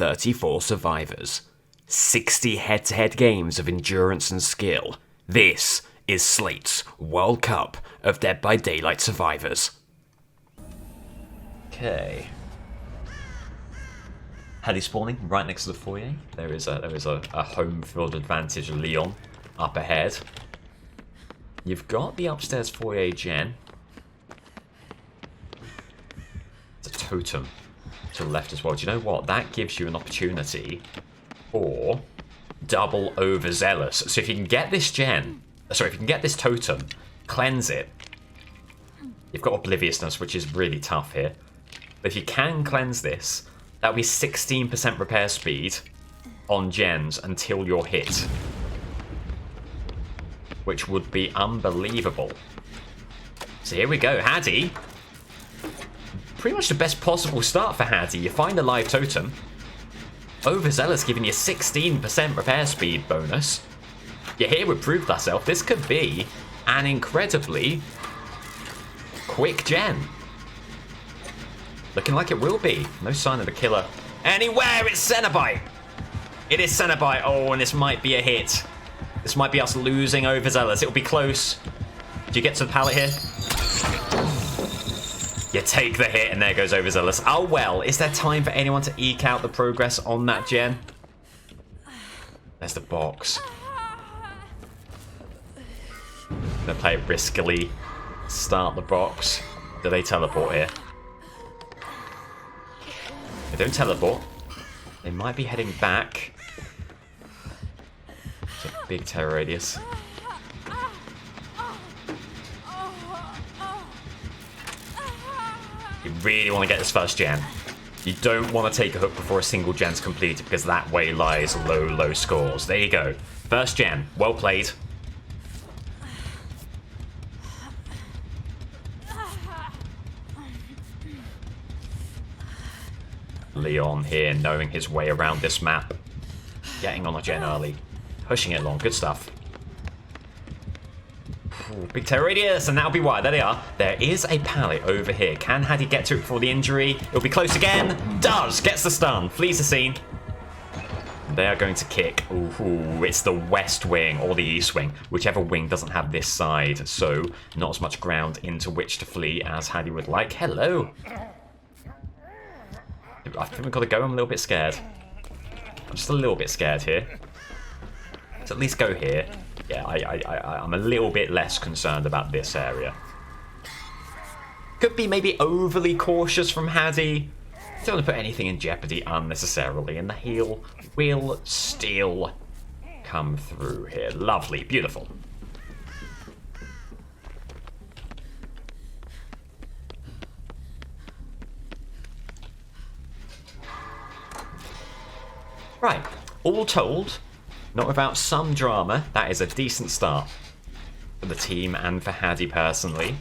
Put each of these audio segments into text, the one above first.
34 survivors. 60 head-to-head games of endurance and skill. This is Slate's World Cup of Dead by Daylight survivors. Okay. Haddie spawning right next to the foyer. There is a home field advantage. Leon up ahead. You've got the upstairs foyer gen. It's a totem to the left as well. Do you know what? That gives you an opportunity for double overzealous. So if you can get this gen, sorry, if you can get this totem, cleanse it. You've got obliviousness, which is really tough here. But if you can cleanse this, that'll be 16% repair speed on gens until you're hit. Which would be unbelievable. So here we go, Haddie. Pretty much the best possible start for Haddie. You find a live totem. Overzealous giving you 16% repair speed bonus. You're here with Proved Thyself. This could be an incredibly quick gen. Looking like it will be. No sign of a killer anywhere. It's Cenobite. It is Cenobite. Oh, and this might be a hit. This might be us losing Overzealous. It'll be close. Do you get to the pallet here? You take the hit, and there goes Overzealous. Oh, well. Is there time for anyone to eke out the progress on that gen? There's the box. I'm going to play it riskily. Start the box. Do they teleport here? They don't teleport. They might be heading back. It's a big terror radius. You really want to get this first gen. You don't want to take a hook before a single gen's completed, because that way lies low scores. There you go. First gen. Well played. Leon here, knowing his way around this map. Getting on a gen early. Pushing it along. Good stuff. Ooh, big terror radius, and that'll be why. There they are. There is a pallet over here. Can Haddie get to it before the injury? It'll be close again. Does. Gets the stun. Flees the scene. They are going to kick. Ooh, it's the west wing or the east wing. Whichever wing doesn't have this side. So, not as much ground into which to flee as Haddie would like. Hello. I think we've got to go. I'm a little bit scared. I'm just a little bit scared here. Let's at least go here. Yeah, I'm a little bit less concerned about this area. Could be maybe overly cautious from Haddie. Don't want to put anything in jeopardy unnecessarily, and the heal will still come through here. Lovely, beautiful. Right, all told, not without some drama, that is a decent start for the team and for Haddie personally.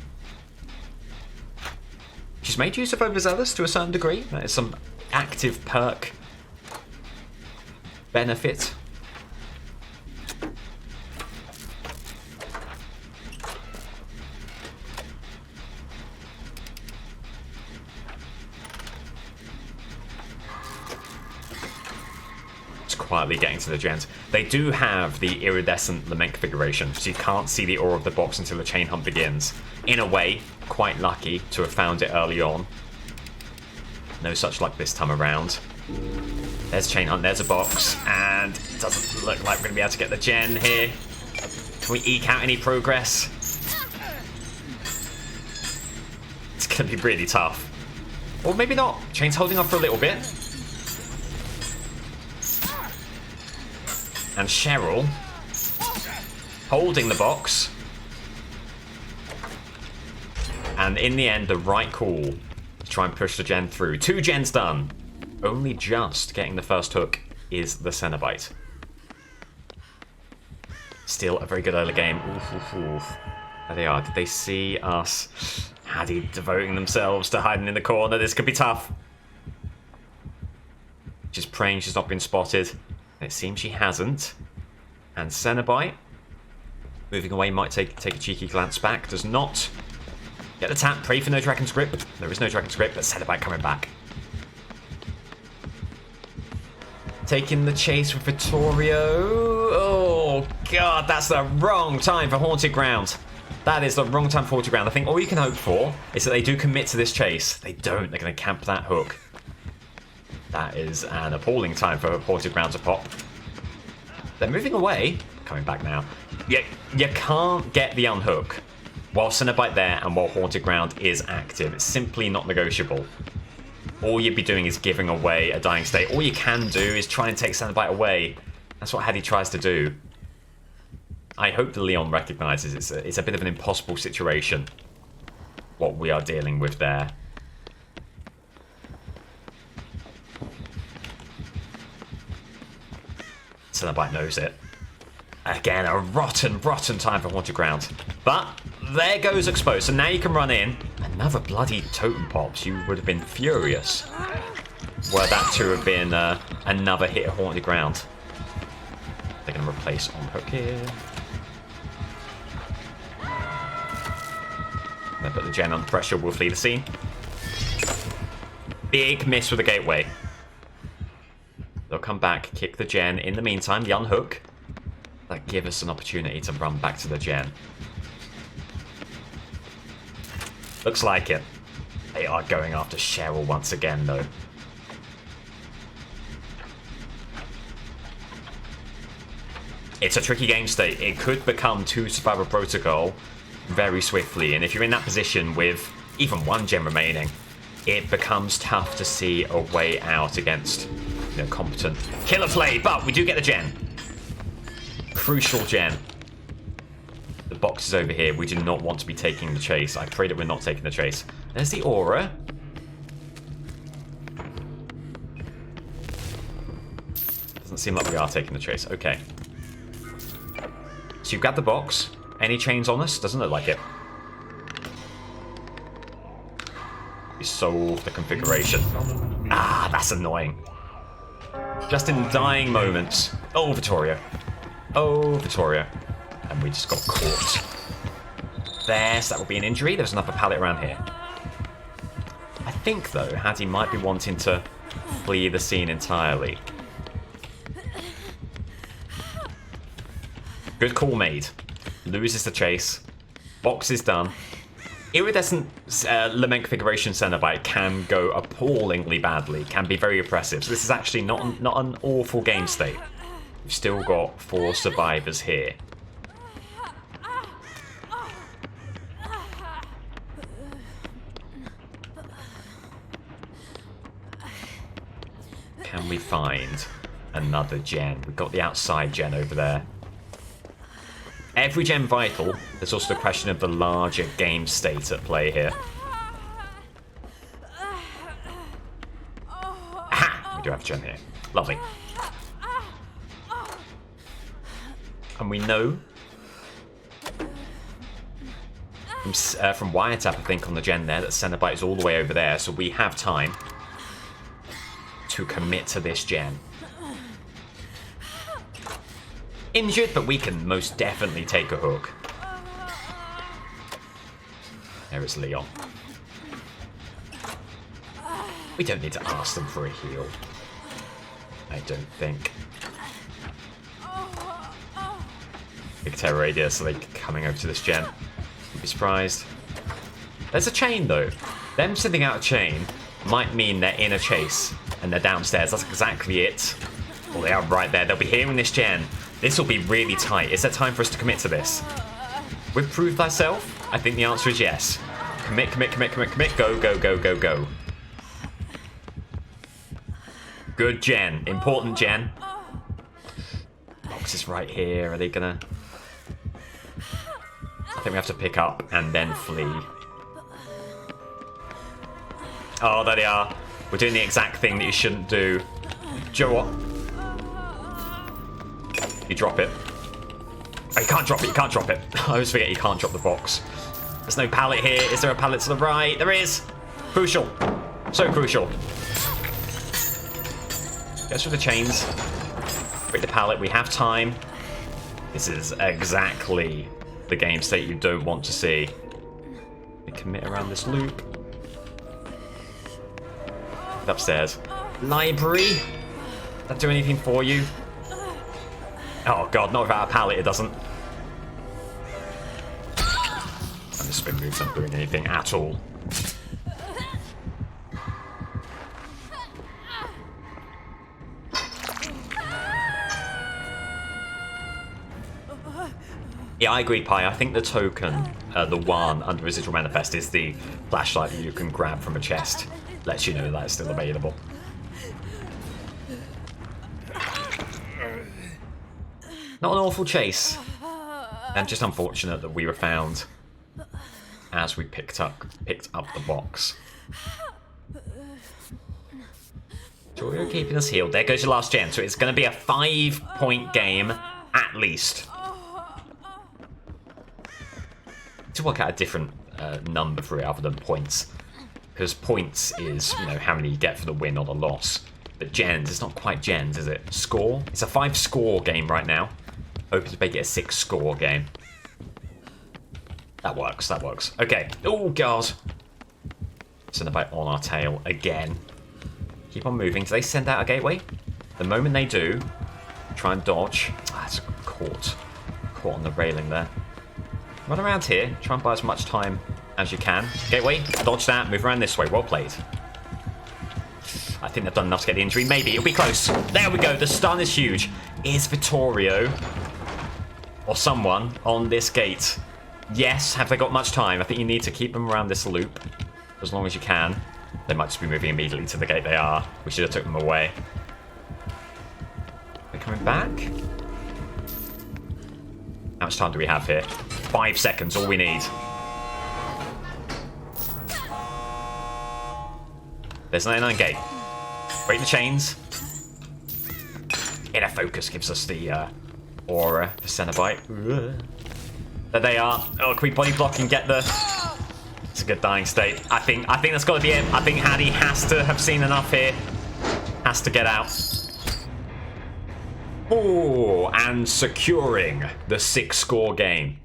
She's made use of Overzealous to a certain degree. That is some active perk benefit. Quietly getting to the gens. They do have the iridescent lament configuration, so you can't see the aura of the box until the chain hunt begins. In a way, quite lucky to have found it early on. No such luck this time around. There's chain hunt, there's a box, and it doesn't look like we're going to be able to get the gen here. Can we eke out any progress? It's going to be really tough. Or maybe not. Chain's holding off for a little bit. And Cheryl holding the box. And in the end, the right call to try and push the gen through. 2 gens done. Only just getting the first hook is the Cenobite. Still a very good early game. Oof, oof, oof. There they are. Did they see us? Haddie devoting themselves to hiding in the corner. This could be tough. She's praying she's not been spotted. It seems she hasn't. And Cenobite, moving away, might take a cheeky glance back. Does not get the tap. Pray for no Dragon's Grip. There is no Dragon's Grip, but Cenobite coming back. Taking the chase with Vittorio. Oh, God, that's the wrong time for Haunted Ground. That is the wrong time for Haunted Ground. I think all you can hope for is that they do commit to this chase. They don't. They're going to camp that hook. That is an appalling time for Haunted Ground to pop. They're moving away. Coming back now. You can't get the unhook while Cenobite there and while Haunted Ground is active. It's simply not negotiable. All you'd be doing is giving away a dying state. All you can do is try and take Cenobite away. That's what Haddie tries to do. I hope that Leon recognises it's a bit of an impossible situation, what we are dealing with there. Cenobite knows it. Again, a rotten time for Haunted Ground. But there goes Exposed. So now you can run in. Another bloody totem pops. You would have been furious were that to have been another hit of Haunted Ground. They're going to replace on hook here. They put the gen on pressure. Will flee the scene. Big miss with the gateway. They'll come back, kick the gen. In the meantime, the unhook. That give us an opportunity to run back to the gen. Looks like it. They are going after Cheryl once again, though. It's a tricky game state. It could become 2 Survivor Protocol very swiftly, and if you're in that position with even 1 gem remaining, it becomes tough to see a way out against, you know, competent killer play. But we do get the gen. Crucial gen. The box is over here. We do not want to be taking the chase. I pray that we're not taking the chase. There's the aura. Doesn't seem like we are taking the chase. Okay. So you've got the box. Any chains on us? Doesn't look like it. We solved the configuration. Ah, that's annoying. Just in dying moments. Oh, Vittorio. Oh, Vittorio. And we just got caught. There, so that would be an injury. There's another pallet around here. I think, though, Haddie might be wanting to flee the scene entirely. Good call made. Loses the chase. Box is done. Iridescent Lament Configuration Cenobite can go appallingly badly. Can be very oppressive. So this is actually not an awful game state. We've still got 4 survivors here. Can we find another gen? We've got the outside gen over there. Every gen vital. There's also the question of the larger game state at play here. Aha! We do have a gen here. Lovely. And we know from Wiretap, I think, on the gen there, that Cenobite is all the way over there, so we have time to commit to this gen. Injured, but we can most definitely take a hook. There is Leon. We don't need to ask them for a heal. I don't think. Big Terror Radius, like, coming over to this gen. Wouldn't be surprised. There's a chain, though. Them sending out a chain might mean they're in a chase and they're downstairs. That's exactly it. Well, they are right there. They'll be hearing this gen. This will be really tight. Is there time for us to commit to this? With Prove Thyself? I think the answer is yes. Commit, commit, commit, commit, commit. Go, go, go, go, go. Good gen. Important gen. Box is right here. Are they gonna... I think we have to pick up and then flee. Oh, there they are. We're doing the exact thing that you shouldn't do. Do you know what? You drop it. Oh, you can't drop it, you can't drop it. I always forget you can't drop the box. There's no pallet here. Is there a pallet to the right? There is. Crucial. So crucial. Goes through the chains. Break the pallet. We have time. This is exactly the game state you don't want to see. We commit around this loop. Upstairs. Library. that do anything for you? Oh god, not without a pallet it doesn't. And the spin moves aren't doing anything at all. Yeah, I agree, Pi. I think the token, the one under Residual Manifest, is the flashlight that you can grab from a chest. Lets you know that it's still available. Not an awful chase. And just unfortunate that we were found as we picked up the box. Jorio keeping us healed. There goes your last gen. So it's going to be a 5-point game at least. To work out a different number for it other than points, because points is, you know, how many you get for the win or the loss, but gens, it's not quite gens, is it? Score? It's a 5-score game right now. Hoping to make it a 6-score game. That works, that works. Okay. Oh god, Cenobite on our tail again. Keep on moving. Do they send out a gateway? The moment they do, try and dodge. Ah, it's caught on the railing there. Run around here, try and buy as much time as you can. Gateway, dodge that, move around this way. Well played. I think they've done enough to get the injury. Maybe, it'll be close. There we go, the stun is huge. Is Vittorio or someone on this gate? Yes, have they got much time? I think you need to keep them around this loop as long as you can. They might just be moving immediately to the gate they are. We should have took them away. They're coming back? How much time do we have here? 5 seconds, all we need. There's 99 gate. Break the chains. Inner focus gives us the aura for Cenobite. There they are. Oh, can we body block and get the... It's a good dying state. I think that's got to be it. I think Haddie has to have seen enough here. Has to get out. Oh, and securing the 6-score game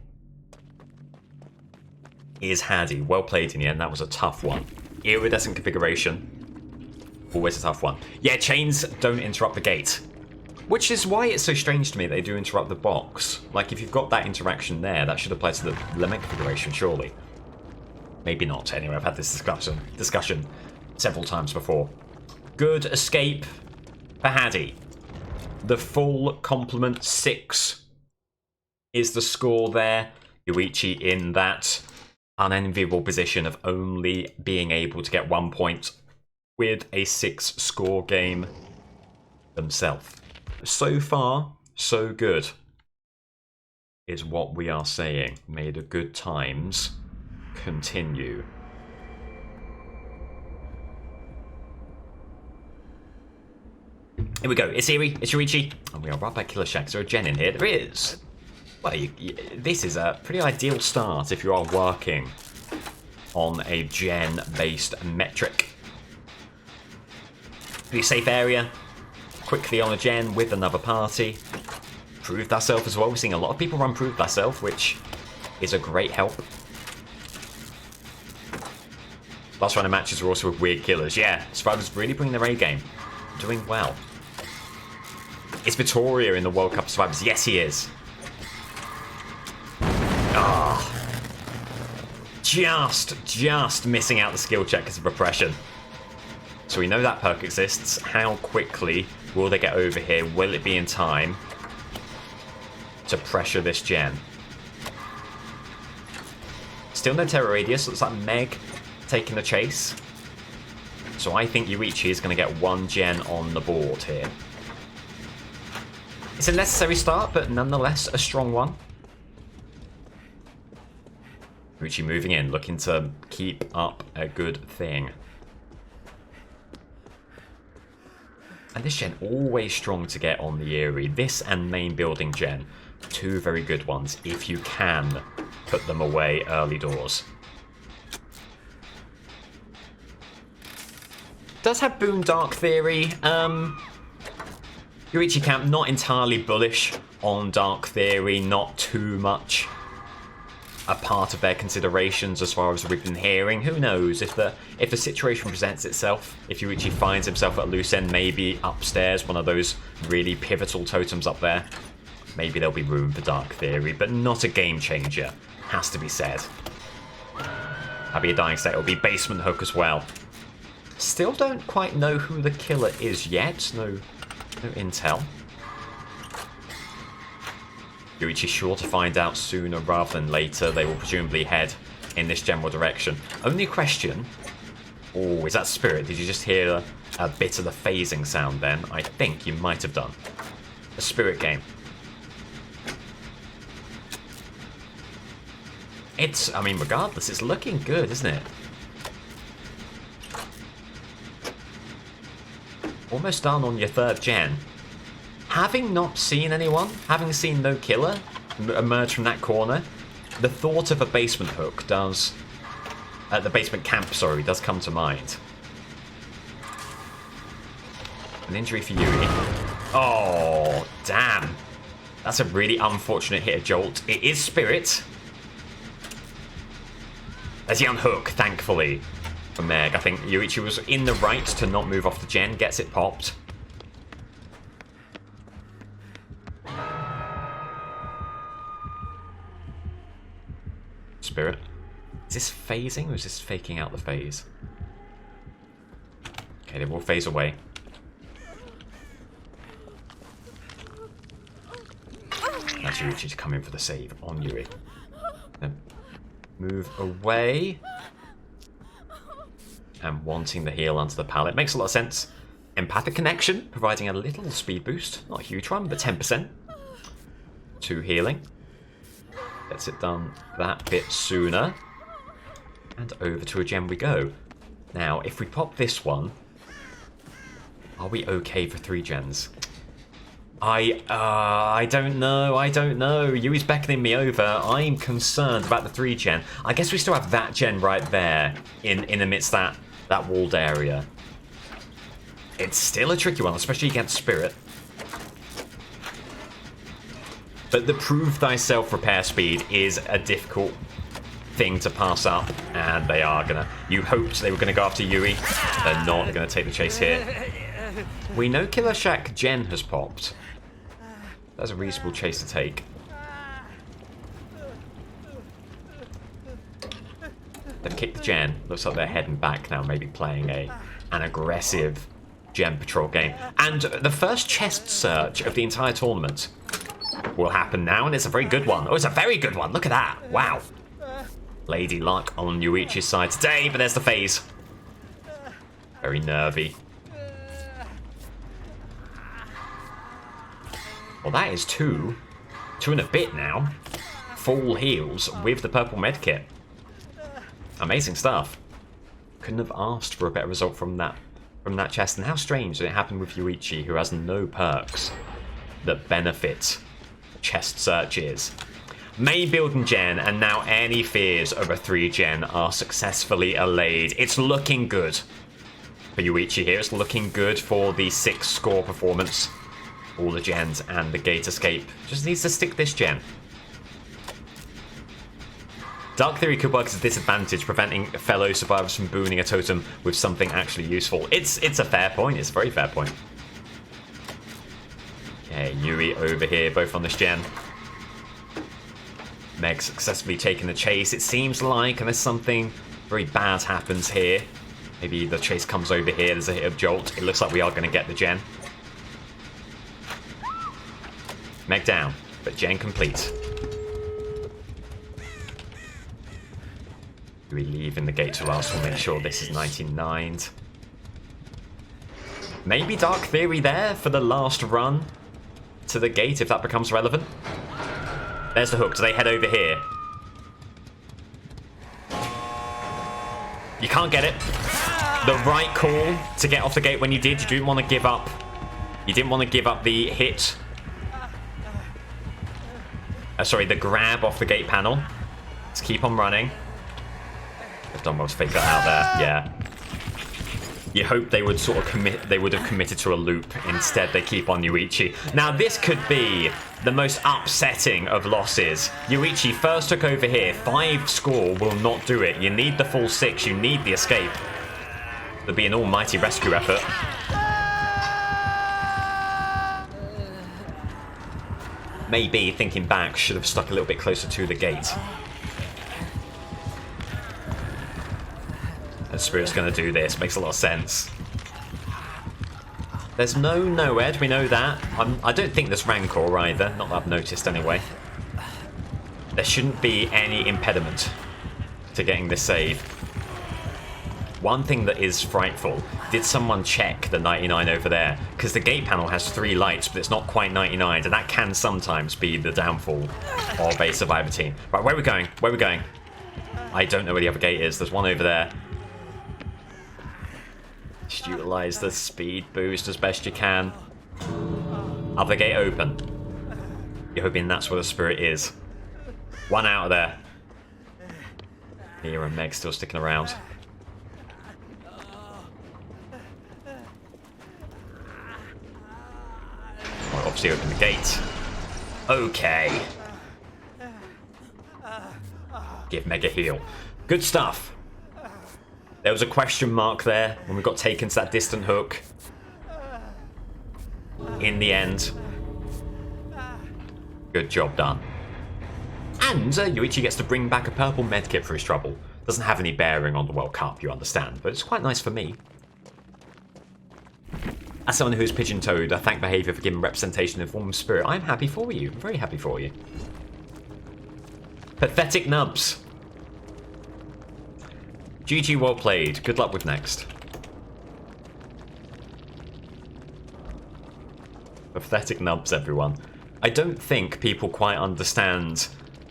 is Haddie. Well played in the end. That was a tough one. Iridescent configuration. Always a tough one. Yeah, chains don't interrupt the gate. Which is why it's so strange to me they do interrupt the box. Like, if you've got that interaction there, that should apply to the limit configuration, surely. Maybe not. Anyway, I've had this discussion several times before. Good escape for Haddie. The full complement 6 is the score there. Yoichi in that unenviable position of only being able to get 1 point with a 6-score game themselves. So far, so good, is what we are saying. May the good times continue. Here we go. It's Eri, it's Yoichi, and we are right by Killer Shack. Is there a gen in here? There is. Well, this is a pretty ideal start if you are working on a gen-based metric. Pretty safe area. Quickly on a gen with another party. Prove thyself as well. We're seeing a lot of people run Prove Thyself, which is a great help. Last round of matches are also with weird killers. Yeah, Survivors really bring their A game. Doing well. Is Vittorio in the World Cup Survivors? Yes, he is. Ah. Just missing out the skill check because of repression. So we know that perk exists. How quickly will they get over here? Will it be in time to pressure this gen? Still no terror radius. Looks like Meg taking the chase. So I think Yoichi is going to get 1 gen on the board here. It's a necessary start, but nonetheless a strong one. Yoichi moving in, looking to keep up a good thing. And this gen, always strong to get on the Eerie. This and main building gen, 2 very good ones if you can put them away early doors. Does have Boon Dark Theory. Yoichi camp, not entirely bullish on Dark Theory, not too much. a part of their considerations as far as we've been hearing. Who knows? If the situation presents itself, if Yoichi finds himself at a loose end, maybe upstairs, one of those really pivotal totems up there, maybe there'll be room for Dark Theory, but not a game changer, has to be said. That'll be a dying state. It'll be Basement Hook as well. Still don't quite know who the killer is yet. No intel. Yoichi's sure to find out sooner rather than later. They will presumably head in this general direction. Only question... Oh, is that Spirit? Did you just hear a bit of the phasing sound then? I think you might have done. A Spirit game. I mean, regardless, it's looking good, isn't it? Almost done on your 3rd gen. Having not seen anyone, having seen no killer emerge from that corner, the thought of a basement hook does... the basement camp, sorry, does come to mind. An injury for Yui. Oh, damn. That's a really unfortunate hit of Jolt. It is Spirit. As he unhook, thankfully, for Meg. I think Yoichi was in the right to not move off the gen, gets it popped. Spirit. Is this phasing or is this faking out the phase? Okay, they will phase away. That's Yoichi to come in for the save on Yui. Then move away. And wanting the heal onto the pallet. Makes a lot of sense. Empathic connection, providing a little speed boost. Not a huge one, but 10%. To healing. Gets it done that bit sooner. And over to a gem we go. Now, if we pop this one, are we okay for 3 gens? I don't know. Yui's beckoning me over. I'm concerned about the 3 gen. I guess we still have that gen right there in amidst that walled area. It's still a tricky one, especially against Spirit. But the prove thyself repair speed is a difficult thing to pass up, and they are gonna... You hoped they were gonna go after Yui. They're not. They're gonna take the chase here. We know Killer Shack Gen has popped. That's a reasonable chase to take. They've kicked the gen. Looks like they're heading back now, maybe playing an aggressive gen patrol game. And the first chest search of the entire tournament will happen now, and it's a very good one. Oh, it's a very good one. Look at that. Wow. Lady luck on Yoichi's side today, but there's the phase. Very nervy. Well, that is 2 and a bit now. Full heals with the purple medkit. Amazing stuff. Couldn't have asked for a better result from that chest. And how strange that it happened with Yoichi, who has no perks that benefit chest searches. Main build and gen, and now any fears of a 3 gen are successfully allayed. It's looking good for Yoichi here. It's looking good for the 6 score performance. All the gens and the gate escape. Just needs to stick this gen. Dark Theory could work as a disadvantage, preventing fellow survivors from booning a totem with something actually useful. It's a fair point. It's a very fair point. Okay, Yui over here, both on this gen. Meg successfully taking the chase, it seems like, unless something very bad happens here. Maybe the chase comes over here, there's a hit of Jolt. It looks like we are going to get the gen. Meg down, but gen complete. We leave in the gate to last. We'll make sure this is 99'd. Maybe Dark Theory there for the last run to the gate, if that becomes relevant. There's the hook. Do they head over here? You can't get it. The right call to get off the gate when you did. You didn't want to give up. You didn't want to give up the hit. Sorry, the grab off the gate panel. Let's keep on running. I've done well to fake that out there. Yeah. You hope they would sort of have committed to a loop. Instead, they keep on Yoichi. Now, this could be the most upsetting of losses. Yoichi first took over here. 5 score will not do it. You need the full 6. You need the escape. There'll be an almighty rescue effort. Maybe, thinking back, should have stuck a little bit closer to the gate. And Spirit's going to do this. Makes a lot of sense. There's no Noed, we know that. I don't think there's Rancor either. Not that I've noticed anyway. There shouldn't be any impediment to getting this save. One thing that is frightful, did someone check the 99 over there? Because the gate panel has 3 lights, but it's not quite 99, and that can sometimes be the downfall of a survivor team. Right, where are we going? Where are we going? I don't know where the other gate is. There's one over there. Just utilize the speed boost as best you can. Other gate open. You're hoping that's where the Spirit is. One out of there. Here and Meg still sticking around. Obviously open the gate. Okay. Give Meg a heal. Good stuff. There was a question mark there when we got taken to that distant hook. In the end. Good job done. And Yoichi gets to bring back a purple medkit for his trouble. Doesn't have any bearing on the World Cup, you understand, but it's quite nice for me. As someone who is pigeon-toed, I thank behaviour for giving representation in form of spirit. I'm happy for you. I'm very happy for you. Pathetic nubs. GG, well played. Good luck with next. Pathetic nubs, everyone. I don't think people quite understand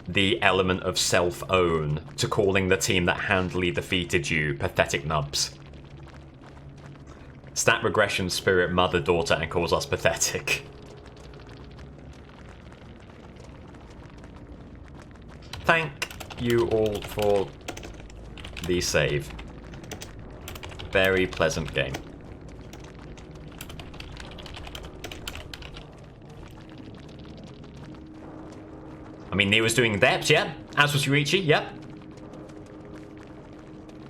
the element of self-own to calling the team that handily defeated you pathetic nubs. Stat regression, spirit, mother, daughter, and calls us pathetic. Thank you all for the save. Very pleasant game. I mean, Nia was doing depth, yeah. As was Yoichi, yep.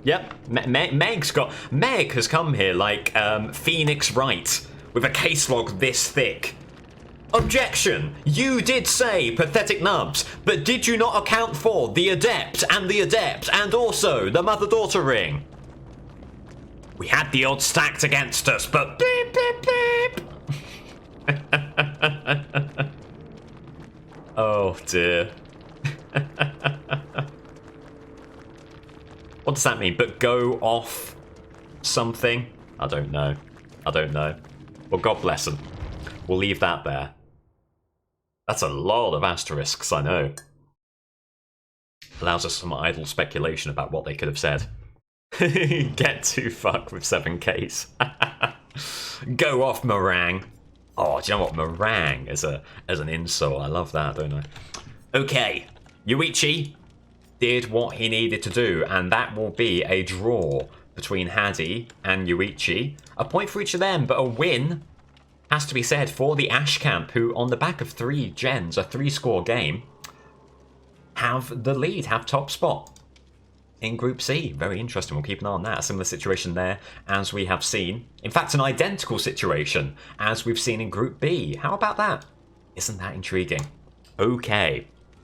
Yep. Meg has come here like Phoenix Wright with a case log this thick. Objection! You did say pathetic nubs, but did you not account for the adept and also the mother-daughter ring? We had the odds stacked against us, but beep, beep, beep. Oh dear. What does that mean? But go off something? I don't know. I don't know. Well, God bless them. We'll leave that there. That's a lot of asterisks, I know. Allows us some idle speculation about what they could have said. Get to fuck with 7Ks. Go off, meringue. Oh, do you know what? Meringue as an insult. I love that, don't I? Okay. Yoichi did what he needed to do, and that will be a draw between Haddie and Yoichi. A point for each of them, but a win has to be said for the Ash Camp, who on the back of 3 gens, a 3-score game, have the lead, have top spot in Group C. Very interesting. We'll keep an eye on that. A similar situation there as we have seen. In fact, an identical situation as we've seen in Group B. How about that? Isn't that intriguing? Okay.